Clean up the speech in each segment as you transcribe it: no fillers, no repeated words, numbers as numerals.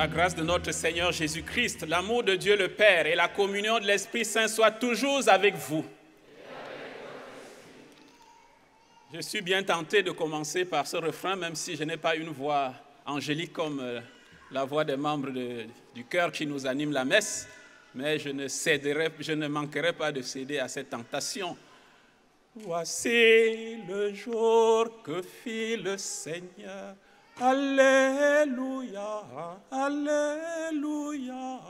La grâce de notre Seigneur Jésus-Christ, l'amour de Dieu le Père et la communion de l'Esprit Saint soient toujours avec vous. Je suis bien tenté de commencer par ce refrain, même si je n'ai pas une voix angélique comme la voix des membres du chœur qui nous anime la messe, mais je ne manquerai pas de céder à cette tentation. Voici le jour que fit le Seigneur. Alléluia, Alléluia,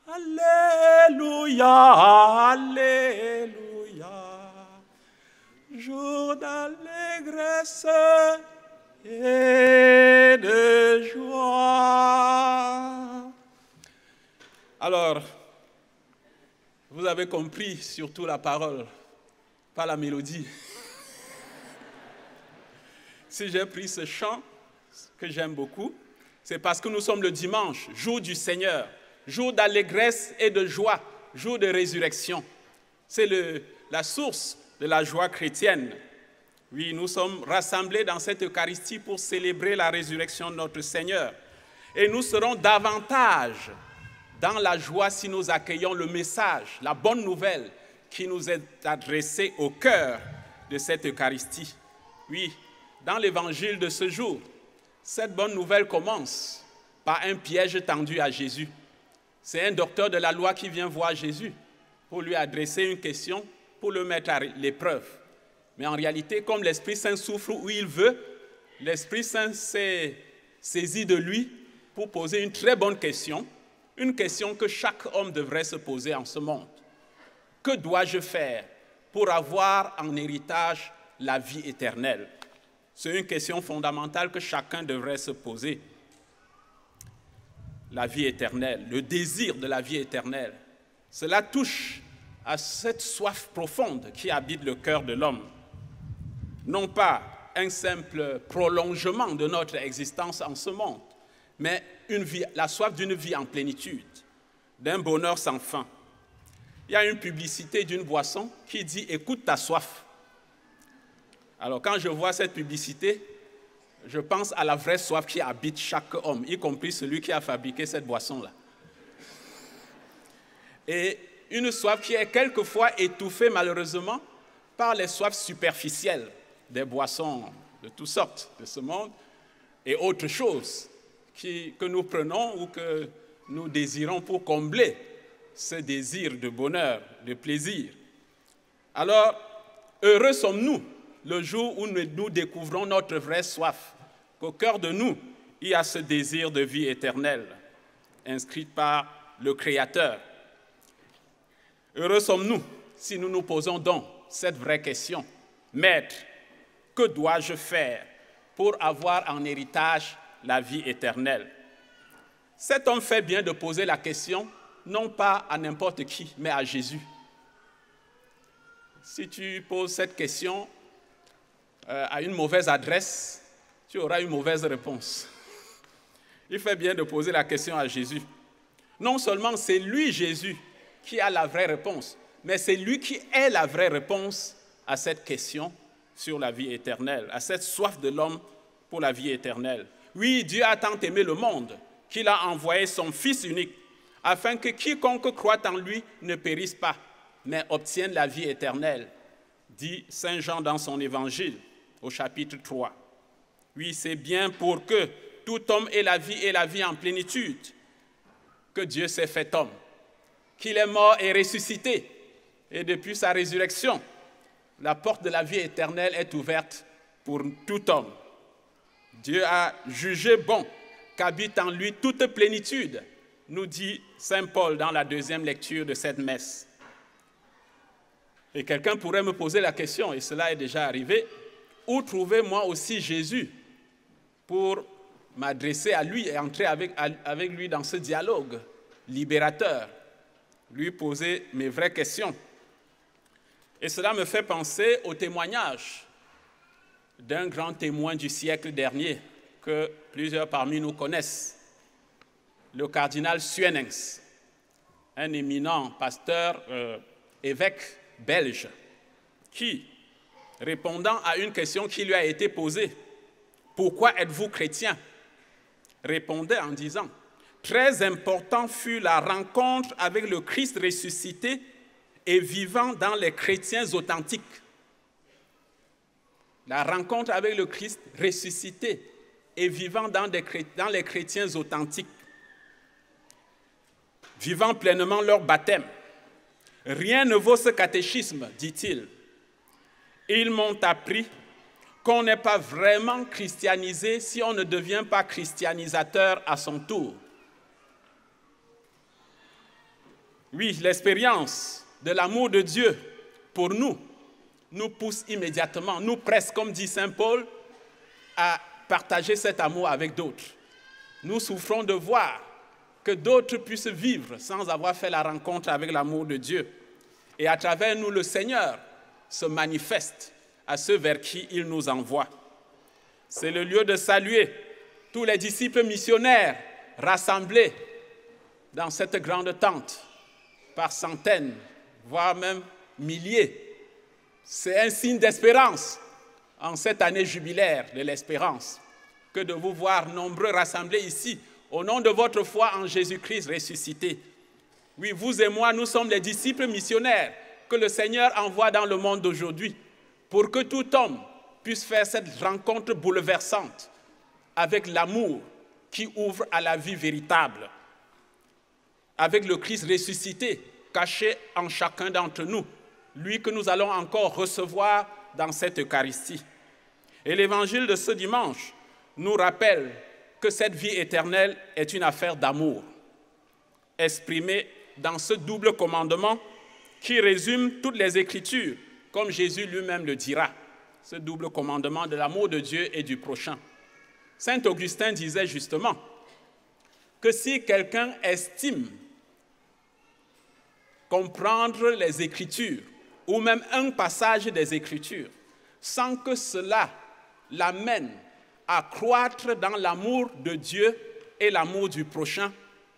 Alléluia, Alléluia. Jour d'allégresse et de joie. Alors, vous avez compris surtout la parole, pas la mélodie. Si j'ai pris ce chant, que j'aime beaucoup, c'est parce que nous sommes le dimanche, jour du Seigneur, jour d'allégresse et de joie, jour de résurrection. C'est la source de la joie chrétienne. Oui, nous sommes rassemblés dans cette Eucharistie pour célébrer la résurrection de notre Seigneur. Et nous serons davantage dans la joie si nous accueillons le message, la bonne nouvelle qui nous est adressée au cœur de cette Eucharistie. Oui, dans l'évangile de ce jour, cette bonne nouvelle commence par un piège tendu à Jésus. C'est un docteur de la loi qui vient voir Jésus pour lui adresser une question, pour le mettre à l'épreuve. Mais en réalité, comme l'Esprit Saint souffle où il veut, l'Esprit Saint s'est saisi de lui pour poser une très bonne question, une question que chaque homme devrait se poser en ce monde. Que dois-je faire pour avoir en héritage la vie éternelle? C'est une question fondamentale que chacun devrait se poser. La vie éternelle, le désir de la vie éternelle, cela touche à cette soif profonde qui habite le cœur de l'homme. Non pas un simple prolongement de notre existence en ce monde, mais la soif d'une vie en plénitude, d'un bonheur sans fin. Il y a une publicité d'une boisson qui dit « Écoute ta soif ». Alors, quand je vois cette publicité, je pense à la vraie soif qui habite chaque homme, y compris celui qui a fabriqué cette boisson-là. Et une soif qui est quelquefois étouffée, malheureusement, par les soifs superficielles des boissons de toutes sortes de ce monde et autres choses que nous prenons ou que nous désirons pour combler ce désir de bonheur, de plaisir. Alors, heureux sommes-nous le jour où nous découvrons notre vraie soif, qu'au cœur de nous, il y a ce désir de vie éternelle, inscrit par le Créateur. Heureux sommes-nous si nous nous posons donc cette vraie question. Maître, que dois-je faire pour avoir en héritage la vie éternelle? Cet homme fait bien de poser la question, non pas à n'importe qui, mais à Jésus. Si tu poses cette question à une mauvaise adresse, tu auras une mauvaise réponse. Il fait bien de poser la question à Jésus. Non seulement c'est lui, Jésus, qui a la vraie réponse, mais c'est lui qui est la vraie réponse à cette question sur la vie éternelle, à cette soif de l'homme pour la vie éternelle. Oui, Dieu a tant aimé le monde qu'il a envoyé son Fils unique, afin que quiconque croit en lui ne périsse pas, mais obtienne la vie éternelle, dit Saint Jean dans son évangile, au chapitre 3. Oui, c'est bien pour que tout homme ait la vie en plénitude, que Dieu s'est fait homme, qu'il est mort et ressuscité, et depuis sa résurrection, la porte de la vie éternelle est ouverte pour tout homme. Dieu a jugé bon qu'habite en lui toute plénitude, nous dit Saint Paul dans la deuxième lecture de cette messe. Et quelqu'un pourrait me poser la question, et cela est déjà arrivé, où trouver moi aussi Jésus pour m'adresser à lui et entrer avec lui dans ce dialogue libérateur, lui poser mes vraies questions. Et cela me fait penser au témoignage d'un grand témoin du siècle dernier que plusieurs parmi nous connaissent, le cardinal Suenens, un éminent pasteur, évêque belge, qui, répondant à une question qui lui a été posée, « Pourquoi êtes-vous chrétien ?» répondait en disant, « très important fut la rencontre avec le Christ ressuscité et vivant dans les chrétiens authentiques. La rencontre avec le Christ ressuscité et vivant dans les chrétiens authentiques, vivant pleinement leur baptême. Rien ne vaut ce catéchisme, dit-il. Ils m'ont appris qu'on n'est pas vraiment christianisé si on ne devient pas christianisateur à son tour. Oui, l'expérience de l'amour de Dieu pour nous pousse immédiatement, nous presse, comme dit Saint Paul, à partager cet amour avec d'autres. Nous souffrons de voir que d'autres puissent vivre sans avoir fait la rencontre avec l'amour de Dieu. Et à travers nous, le Seigneur se manifeste à ceux vers qui il nous envoie. C'est le lieu de saluer tous les disciples missionnaires rassemblés dans cette grande tente, par centaines, voire même milliers. C'est un signe d'espérance en cette année jubilaire de l'espérance que de vous voir nombreux rassemblés ici au nom de votre foi en Jésus-Christ ressuscité. Oui, vous et moi, nous sommes les disciples missionnaires que le Seigneur envoie dans le monde d'aujourd'hui pour que tout homme puisse faire cette rencontre bouleversante avec l'amour qui ouvre à la vie véritable, avec le Christ ressuscité caché en chacun d'entre nous, lui que nous allons encore recevoir dans cette Eucharistie. Et l'évangile de ce dimanche nous rappelle que cette vie éternelle est une affaire d'amour, exprimée dans ce double commandement qui résume toutes les Écritures, comme Jésus lui-même le dira, ce double commandement de l'amour de Dieu et du prochain. Saint Augustin disait justement que si quelqu'un estime comprendre les Écritures, ou même un passage des Écritures, sans que cela l'amène à croître dans l'amour de Dieu et l'amour du prochain,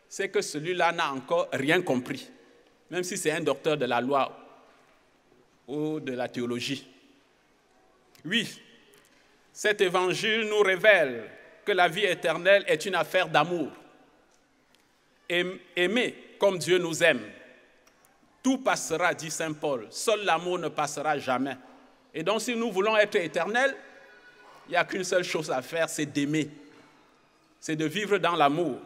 c'est que celui-là n'a encore rien compris, même si c'est un docteur de la loi ou de la théologie. Oui, cet évangile nous révèle que la vie éternelle est une affaire d'amour. Aimer comme Dieu nous aime. Tout passera, dit Saint Paul, seul l'amour ne passera jamais. Et donc si nous voulons être éternels, il n'y a qu'une seule chose à faire, c'est d'aimer. C'est de vivre dans l'amour.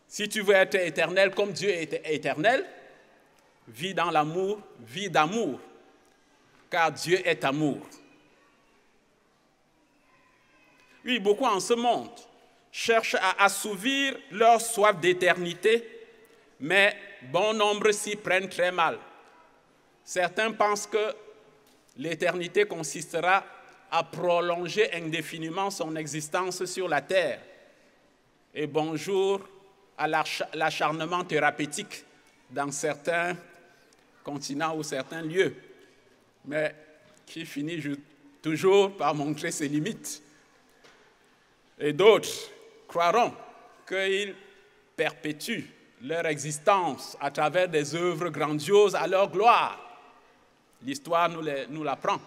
Si tu veux être éternel comme Dieu est éternel, vis dans l'amour, vis d'amour, car Dieu est amour. Oui, beaucoup en ce monde cherchent à assouvir leur soif d'éternité, mais bon nombre s'y prennent très mal. Certains pensent que l'éternité consistera à prolonger indéfiniment son existence sur la terre. Et bonjour à l'acharnement thérapeutique dans certains continents ou certains lieux, mais qui finit toujours par montrer ses limites. Et d'autres croiront qu'ils perpétuent leur existence à travers des œuvres grandioses à leur gloire. L'histoire nous l'apprend.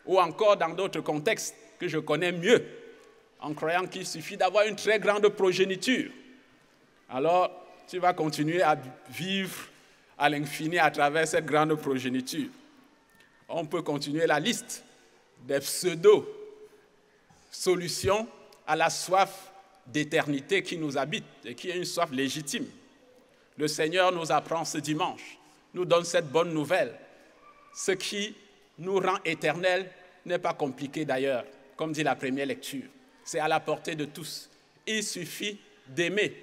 Ou encore dans d'autres contextes que je connais mieux, en croyant qu'il suffit d'avoir une très grande progéniture. Alors, tu vas continuer à vivre à l'infini à travers cette grande progéniture. On peut continuer la liste des pseudo-solutions à la soif d'éternité qui nous habite et qui est une soif légitime. Le Seigneur nous apprend ce dimanche, nous donne cette bonne nouvelle. Ce qui nous rend éternels n'est pas compliqué d'ailleurs, comme dit la première lecture. C'est à la portée de tous. Il suffit d'aimer,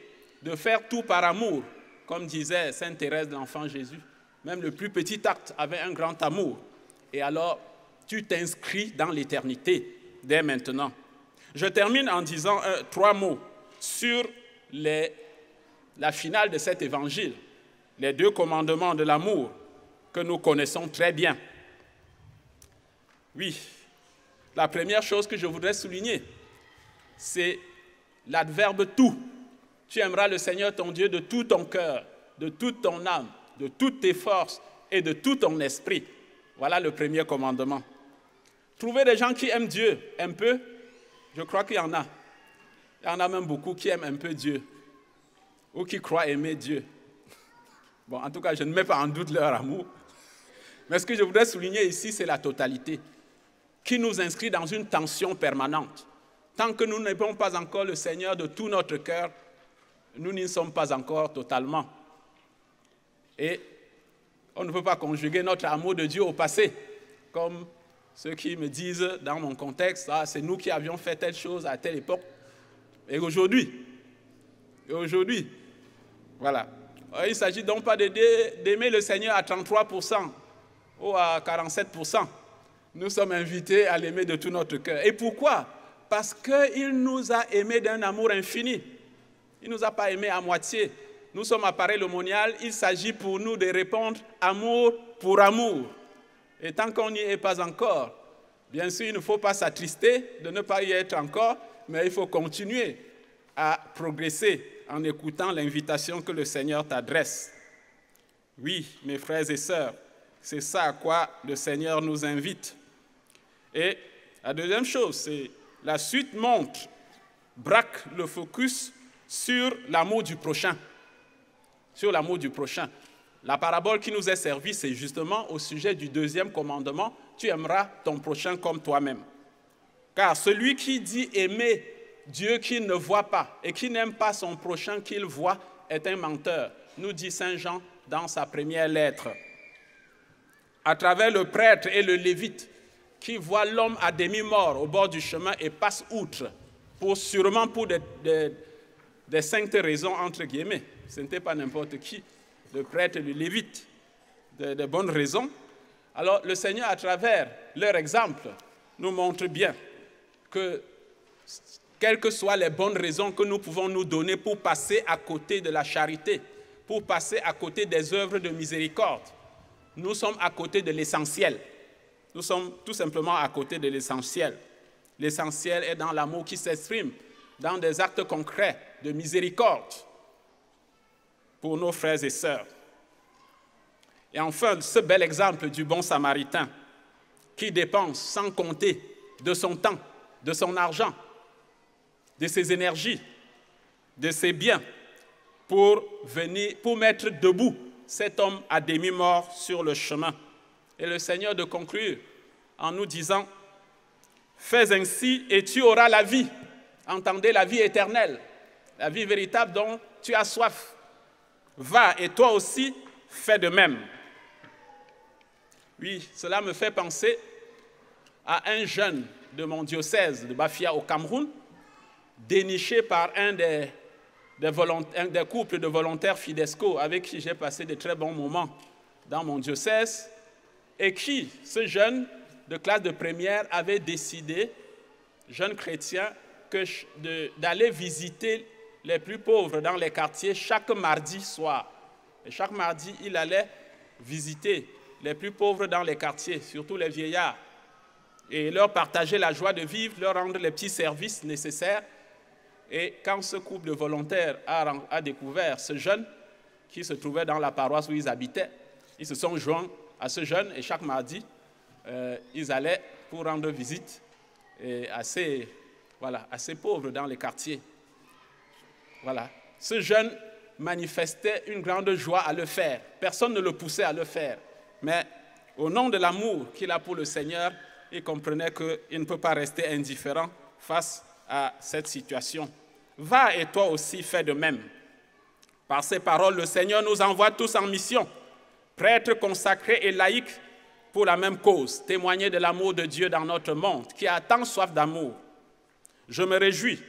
de faire tout par amour, comme disait Sainte Thérèse de l'Enfant Jésus. Même le plus petit acte avait un grand amour. Et alors, tu t'inscris dans l'éternité dès maintenant. Je termine en disant 3 mots sur la finale de cet évangile, les 2 commandements de l'amour que nous connaissons très bien. Oui, la première chose que je voudrais souligner, c'est l'adverbe « tout ». Tu aimeras le Seigneur ton Dieu de tout ton cœur, de toute ton âme, de toutes tes forces et de tout ton esprit. Voilà le premier commandement. Trouver des gens qui aiment Dieu un peu, je crois qu'il y en a. Il y en a même beaucoup qui aiment un peu Dieu ou qui croient aimer Dieu. Bon, en tout cas, je ne mets pas en doute leur amour. Mais ce que je voudrais souligner ici, c'est la totalité qui nous inscrit dans une tension permanente. Tant que nous n'aimons pas encore le Seigneur de tout notre cœur, nous n'y sommes pas encore totalement. Et on ne peut pas conjuguer notre amour de Dieu au passé, comme ceux qui me disent dans mon contexte, ah, c'est nous qui avions fait telle chose à telle époque. Et aujourd'hui, voilà. Il ne s'agit donc pas d'aimer le Seigneur à 33% ou à 47%. Nous sommes invités à l'aimer de tout notre cœur. Et pourquoi? Parce qu'il nous a aimés d'un amour infini. Il ne nous a pas aimés à moitié. Nous sommes à Paray-le-Monial, il s'agit pour nous de répondre amour pour amour. Et tant qu'on n'y est pas encore, bien sûr, il ne faut pas s'attrister de ne pas y être encore, mais il faut continuer à progresser en écoutant l'invitation que le Seigneur t'adresse. Oui, mes frères et sœurs, c'est ça à quoi le Seigneur nous invite. Et la deuxième chose, c'est la suite braque le focus sur l'amour du prochain. Sur l'amour du prochain. La parabole qui nous est servie, c'est justement au sujet du deuxième commandement, tu aimeras ton prochain comme toi-même. Car celui qui dit aimer Dieu qu'il ne voit pas et qui n'aime pas son prochain qu'il voit est un menteur, nous dit Saint Jean dans sa première lettre. À travers le prêtre et le lévite qui voient l'homme à demi-mort au bord du chemin et passent outre, sûrement pour des saintes raisons, entre guillemets. Ce n'était pas n'importe qui, le prêtre et le lévite, de bonnes raisons. Alors le Seigneur, à travers leur exemple, nous montre bien que quelles que soient les bonnes raisons que nous pouvons nous donner pour passer à côté de la charité, pour passer à côté des œuvres de miséricorde, nous sommes à côté de l'essentiel. Nous sommes tout simplement à côté de l'essentiel. L'essentiel est dans l'amour qui s'exprime, dans des actes concrets de miséricorde pour nos frères et sœurs. Et enfin, ce bel exemple du bon samaritain qui dépense sans compter de son temps, de son argent, de ses énergies, de ses biens, pour mettre debout cet homme à demi-mort sur le chemin. Et le Seigneur de conclure en nous disant, fais ainsi et tu auras la vie. Entendez, la vie éternelle, la vie véritable dont tu as soif. Va et toi aussi, fais de même. Oui, cela me fait penser à un jeune de mon diocèse de Bafia au Cameroun, déniché par un des couples de volontaires Fidesco avec qui j'ai passé de très bons moments dans mon diocèse, et qui, ce jeune de classe de première, avait décidé, jeune chrétien, d'aller visiter les plus pauvres dans les quartiers chaque mardi soir. Et chaque mardi, il allait visiter les plus pauvres dans les quartiers, surtout les vieillards, et leur partager la joie de vivre, leur rendre les petits services nécessaires. Et quand ce couple de volontaires a découvert ce jeune qui se trouvait dans la paroisse où ils habitaient, ils se sont joints à ce jeune et chaque mardi, ils allaient pour rendre visite à ces pauvres dans les quartiers. Voilà. Ce jeune manifestait une grande joie à le faire. Personne ne le poussait à le faire. Mais au nom de l'amour qu'il a pour le Seigneur, il comprenait qu'il ne peut pas rester indifférent face à cette situation. Va et toi aussi fais de même. Par ces paroles, le Seigneur nous envoie tous en mission, prêtres consacrés et laïcs pour la même cause, témoigner de l'amour de Dieu dans notre monde, qui a tant soif d'amour. Je me réjouis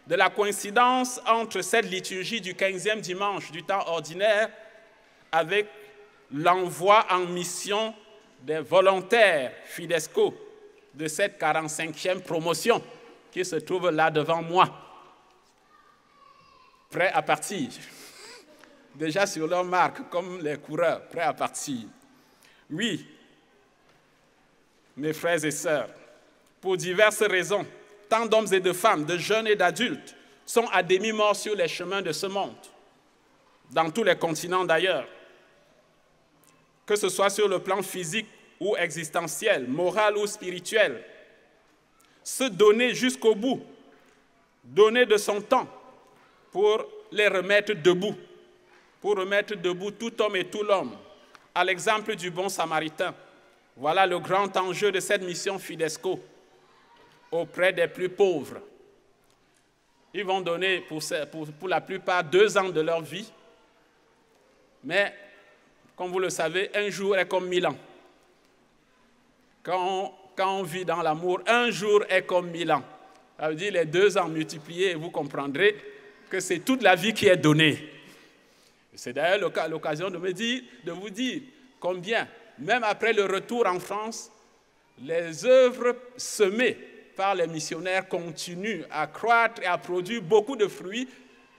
de la coïncidence entre cette liturgie du 15e dimanche du temps ordinaire avec l'envoi en mission des volontaires Fidesco de cette 45e promotion qui se trouve là devant moi, prêts à partir. Déjà sur leur marque, comme les coureurs, prêts à partir. Oui, mes frères et sœurs, pour diverses raisons, tant d'hommes et de femmes, de jeunes et d'adultes, sont à demi-mort sur les chemins de ce monde, dans tous les continents d'ailleurs. Que ce soit sur le plan physique ou existentiel, moral ou spirituel, se donner jusqu'au bout donner de son temps pour les remettre debout, pour remettre debout tout homme et tout l'homme, à l'exemple du bon samaritain. Voilà le grand enjeu de cette mission Fidesco auprès des plus pauvres. Ils vont donner pour la plupart 2 ans de leur vie, mais comme vous le savez, un jour est comme 1000 ans. Quand on vit dans l'amour, un jour est comme 1000 ans. Ça veut dire les 2 ans multipliés, et vous comprendrez que c'est toute la vie qui est donnée. C'est d'ailleurs l'occasion de vous dire combien, même après le retour en France, les œuvres semées par les missionnaires continuent à croître et à produire beaucoup de fruits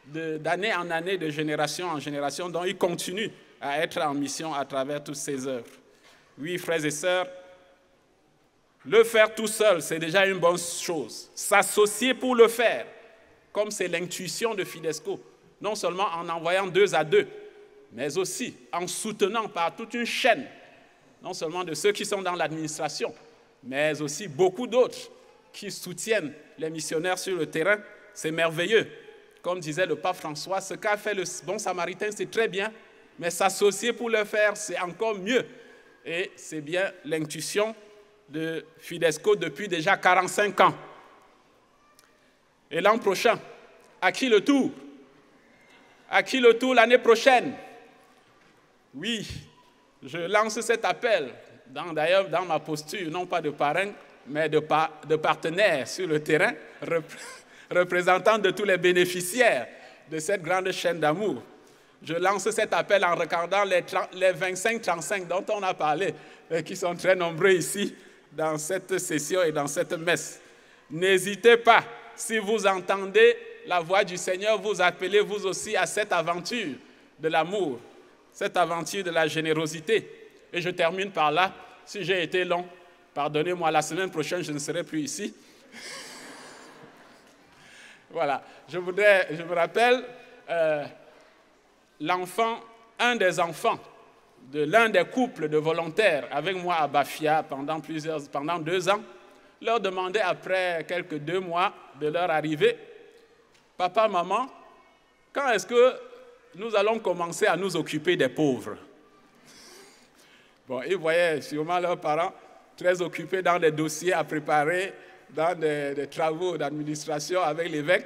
d'année en année, de génération en génération, dont ils continuent à être en mission à travers toutes ces œuvres. Oui, frères et sœurs, le faire tout seul, c'est déjà une bonne chose. S'associer pour le faire, comme c'est l'intuition de Fidesco, non seulement en envoyant 2 à 2, mais aussi en soutenant par toute une chaîne, non seulement de ceux qui sont dans l'administration, mais aussi beaucoup d'autres qui soutiennent les missionnaires sur le terrain. C'est merveilleux. Comme disait le pape François, ce qu'a fait le bon samaritain, c'est très bien, mais s'associer pour le faire, c'est encore mieux. Et c'est bien l'intuition de Fidesco depuis déjà 45 ans. Et l'an prochain, à qui le tour? À qui le tour l'année prochaine? Oui, je lance cet appel, d'ailleurs dans ma posture, non pas de parrain, mais de partenaire sur le terrain, représentant de tous les bénéficiaires de cette grande chaîne d'amour. Je lance cet appel en regardant les 25-35 dont on a parlé, et qui sont très nombreux ici dans cette session et dans cette messe. N'hésitez pas, si vous entendez la voix du Seigneur, vous appelez vous aussi à cette aventure de l'amour, cette aventure de la générosité. Et je termine par là. Si j'ai été long, pardonnez-moi, la semaine prochaine, je ne serai plus ici. Voilà, je me rappelle, un des enfants de l'un des couples de volontaires avec moi à Bafia pendant 2 ans, leur demandait après quelques 2 mois de leur arrivée, « Papa, maman, quand est-ce que nous allons commencer à nous occuper des pauvres ?» Bon, ils voyaient sûrement leurs parents très occupés dans des dossiers à préparer, dans des travaux d'administration avec l'évêque.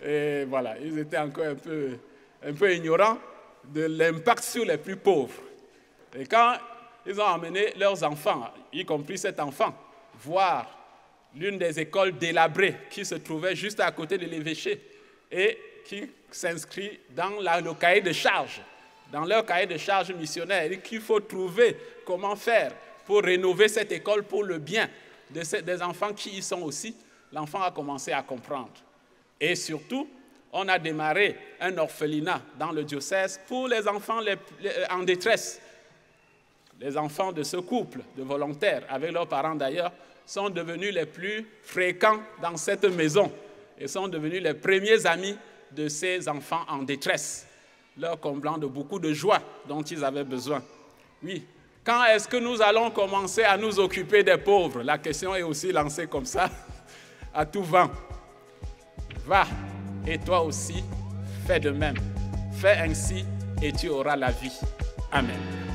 Et voilà, ils étaient encore un peu ignorants de l'impact sur les plus pauvres. Et quand ils ont emmené leurs enfants, y compris cet enfant, voir l'une des écoles délabrées qui se trouvait juste à côté de l'évêché et qui s'inscrit dans le cahier de charge, dans leur cahier de charge missionnaire, et qu'il faut trouver comment faire pour rénover cette école pour le bien des enfants qui y sont aussi, l'enfant a commencé à comprendre. Et surtout, on a démarré un orphelinat dans le diocèse pour les enfants en détresse. Les enfants de ce couple de volontaires, avec leurs parents d'ailleurs, sont devenus les plus fréquents dans cette maison et sont devenus les premiers amis de ces enfants en détresse, leur comblant de beaucoup de joie dont ils avaient besoin. Oui, quand est-ce que nous allons commencer à nous occuper des pauvres? La question est aussi lancée comme ça, à tout vent. Va, et toi aussi, fais de même. Fais ainsi et tu auras la vie. Amen.